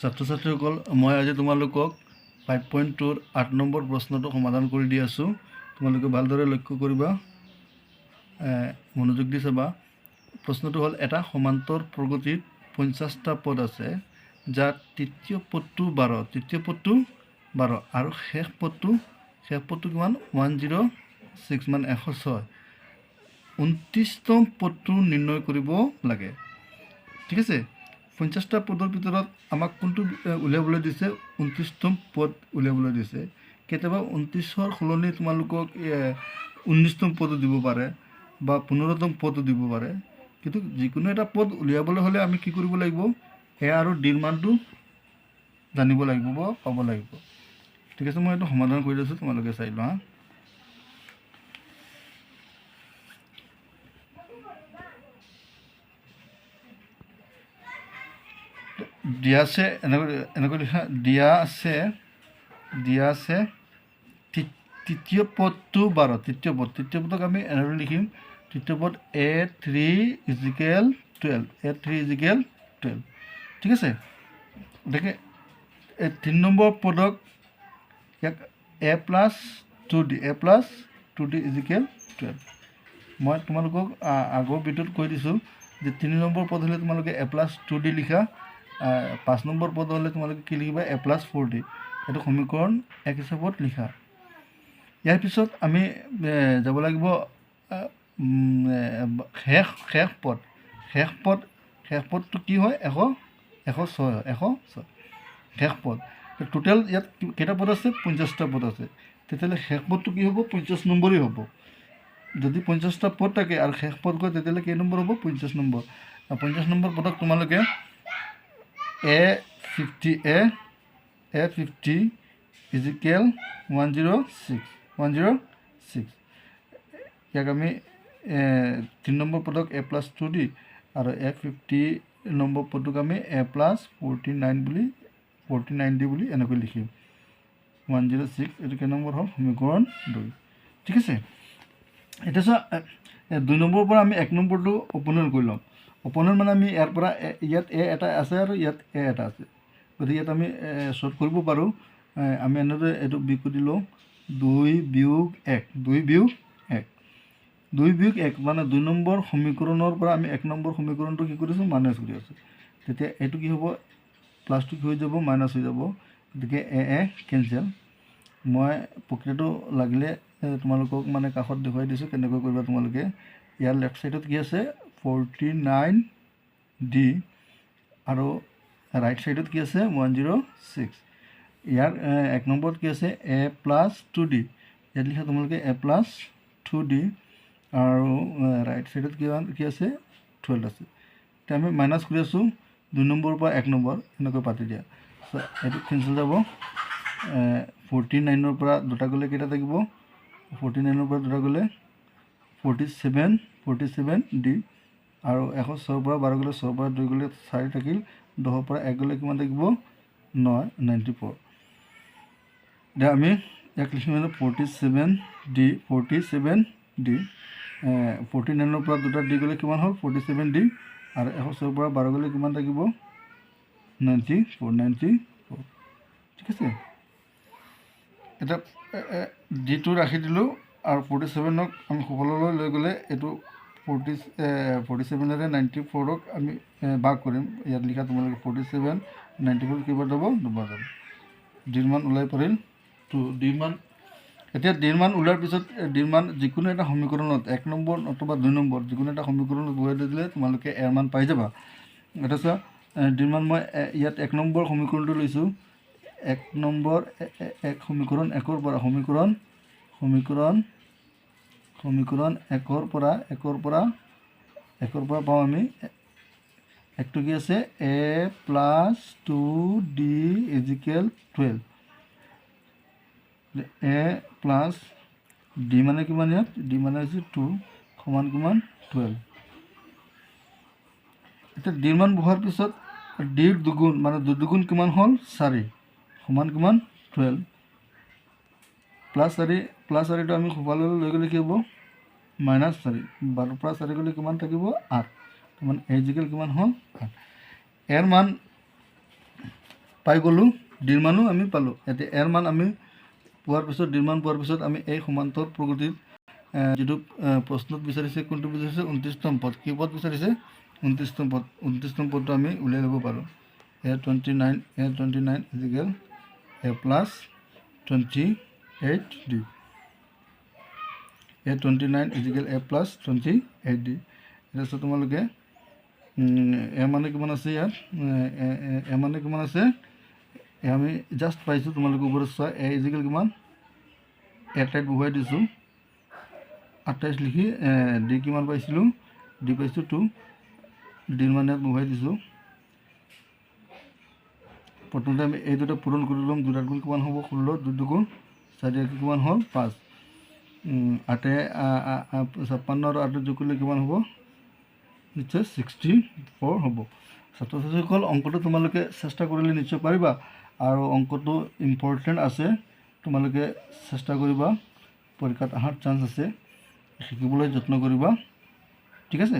ছাত্ৰ ছাত্ৰীসকল, মই আজি তোমালোকক 5.2 8 নম্বৰ প্ৰশ্নটো সমাধান কৰি দি আছোঁ। তোমালোকে ভালদৰে লক্ষ্য কৰিবা, মনোযোগ দি চাবা। প্ৰশ্নটো হ'ল, এটা সমান্তৰ প্ৰগতিত 50টা পদ আছে, যাৰ তৃতীয় পদটো 12 আৰু শেষ পদটো কিমান? 106 মানে 106। 29তম পদটো নিৰ্ণয় কৰিব লাগে। ঠিক আছে, 50টা পদৰ ভিতৰত আমাক কোনটো উলিয়াবলৈ দিছে? 29তম পদ উলিয়াবলৈ দিছে। কেতিয়াবা 29ৰ সলনি তোমালোকক 19তম পদো দিব পাৰে বা 15তম পদো দিব পাৰে, কিন্তু যিকোনো এটা পদ উলিয়াবলৈ হ'লে আমি কি কৰিব লাগিব? এ আৰু ডিৰ মানটো জানিব লাগিব বা পাব লাগিব। ঠিক আছে, মই এইটো সমাধান কৰি দিছোঁ, তোমালোকে চাই লোৱা। দিয়া আছে এনেকৈ লিখা, দিয়া আছে তৃতীয় পদটো 12। তৃতীয় পদক আমি এনেদৰে লিখিম, তৃতীয় পদ A3 = 12। ঠিক আছে, গতিকে 3 নম্বৰ পদক ইয়াক A+2D = 12। মই তোমালোকক আগৰ ভিডিঅ'ত কৈ দিছোঁ যে 3 নম্বৰ পদ হ'লে তোমালোকে A+2D লিখা, 5 নম্বৰ পদ হ'লে তোমালোকে কি লিখিবা? A+4D। এইটো সমীকৰণ 1 হিচাপত লিখা। ইয়াৰ পিছত আমি যাব লাগিব শেষ পদটো কি হয়? 106। শেষ পদ টোটেল ইয়াত কেইটা পদ আছে? 50টা পদ আছে। তেতিয়াহ'লে শেষ পদটো কি হ'ব? 50 নম্বৰেই হ'ব। যদি 50টা পদ থাকে আৰু শেষ পদ কয়, তেতিয়াহ'লে কেই নম্বৰ হ'ব? 50 নম্বৰ। 50 নম্বৰ পদক তোমালোকে A50 = 106। ইয়াক আমি 3 নম্বৰ পদক A+2D আৰু A50 নম্বৰ পদটোক আমি A+49D বুলি এনেকৈ লিখিম। 106 এইটো কেই নম্বৰ হ'ল? সমীকৰণ 2। ঠিক আছে, এতিয়া চোৱা, 2 নম্বৰৰ পৰা আমি 1 নম্বৰটো অপনেণ্ট কৰি ল'ম। অপনেণ্ট মানে আমি ইয়াৰ পৰা ইয়াত A এটা আছে আৰু ইয়াত A এটা আছে, গতিকে ইয়াত আমি শ্বৰ্ট কৰিব পাৰোঁ। আমি এনেদৰে এইটো বিকৃতি লওঁ, 2-1 মানে 2 নম্বৰ সমীকৰণৰ পৰা আমি 1 নম্বৰ সমীকৰণটো কি কৰিছোঁ? মাইনাছ কৰি আছোঁ। তেতিয়া এইটো কি হ'ব? প্লাছটো কি হৈ যাব? মাইনাছ হৈ যাব। গতিকে A কেঞ্চেল। মই প্ৰক্ৰিয়াটো লাগিলে তোমালোকক মানে কাষত দেখুৱাই দিছোঁ, কেনেকৈ কৰিবা তোমালোকে। ইয়াৰ লেফ্ট ছাইডত কি আছে? 49D আৰু ৰাইট ছাইডত কি আছে? 106। ইয়াৰ 1 নম্বৰত কি আছে? A+2D। ইয়াত লিখা তোমালোকে A+2D আৰু ৰাইট ছাইডত কি আছে? 12 আছে। এতিয়া আমি মাইনাছ কৰি আছোঁ 2 নম্বৰৰ পৰা 1 নম্বৰ, এনেকৈ পাতি দিয়া। এইটো কেঞ্চেল যাব। 49ৰ পৰা 2টা গ'লে কেইটা থাকিব? 49ৰ পৰা 2টা গ'লে 47D আৰু 106ৰ পৰা 12 গ'লে, 6ৰ পৰা 2 গ'লে 4 থাকিল, 10ৰ পৰা 1 গ'লে কিমান থাকিব? 9, 94। এতিয়া আমি ইয়াক লিখিম 47D। 49ৰ পৰা 2টা D গ'লে কিমান হ'ল? 47D আৰু 106ৰ পৰা 12 গ'লে কিমান থাকিব? 94। ঠিক আছে, এতিয়া ডিটো ৰাখি দিলোঁ আৰু 47ক আমি সুফললৈ লৈ গ'লে এইটো 47ৰে 94ক আমি ভাগ কৰিম। ইয়াত লিখা তোমালোকে 47, 94 কেইবাৰ যাব? 2বাৰ যাব। ডিৰ মান ওলাই পৰিল 2। এতিয়া ডিৰ মান ওলোৱাৰ পিছত ডিৰ মান যিকোনো এটা সমীকৰণত 1 নম্বৰ অথবা 2 নম্বৰ যিকোনো এটা সমীকৰণত বহাই দিলে তোমালোকে এৰ মান পাই যাবা। এটা চোৱা, ডিৰ মান মই ইয়াত 1 নম্বৰ সমীকৰণটো লৈছোঁ। 1 নম্বৰ সমীকৰণ 1ৰ পৰা সমীকৰণ 1ৰ পৰা পাওঁ আমি একটো কি আছে? A+2D = 12। A+D মানে কিমান? ইয়াত D মানে হৈছে 2 সমান কিমান? 12। এতিয়া ডিৰ মান বহোৱাৰ পিছত ডিৰ দুগুণ মানে 2 দুগুণ কিমান হ'ল? 4 সমান কিমান? 12। +4টো আমি সোঁফাললৈ লৈ গ'লে কি হ'ব? -4। 12ৰ পৰা 4 গ'লে কিমান থাকিব? 8। মানে A = কিমান হ'ল? 8। এৰ মান পাই গ'লোঁ, ডিৰ মানো আমি পালোঁ। এতিয়া এৰ মান আমি পোৱাৰ পিছত ডিৰ মান পোৱাৰ পিছত আমি এই সমান্তৰ প্ৰগতিৰ যিটো প্ৰশ্নত বিচাৰিছে, কোনটো বিচাৰিছে 29তম পদ। কি পদ বিচাৰিছে? 29তম পদ। 29তম পদটো আমি উলিয়াই ল'ব পাৰোঁ। a29 is equal a plus 28d। a29 is equal a plus 28d। এতিয়া তোমালোকে এ মানে কিমান আছে ইয়াত? এ মানে কিমান আছে? আমি জাষ্ট পাইছোঁ, তোমালোকে ওপৰত চোৱা। এ ইজিকেল কিমান? এ টাইত বহুৱাই দিছোঁ 28 লিখি। ডি কিমান পাইছিলোঁ? ডি পাইছোঁ 2। ডিৰ মানে ইয়াত বহুৱাই দিছোঁ। প্ৰথমতে আমি এই দুটা পূৰণ কৰি ল'ম। 2 গুণ কিমান হ'ব? 16। 2 গুণ 4 কিমান হ'ল? 5। 8 56 আৰু 8 যোগ কৰিলে কিমান হ'ব? নিশ্চয় 64 হ'ব। ছাত্ৰ ছাত্ৰীসকল, অংকটো তোমালোকে চেষ্টা কৰিলে নিশ্চয় পাৰিবা, আৰু অংকটো ইম্পৰ্টেণ্ট আছে। তোমালোকে চেষ্টা কৰিবা, পৰীক্ষাত অহাৰ চান্স আছে, শিকিবলৈ যত্ন কৰিবা। ঠিক আছে।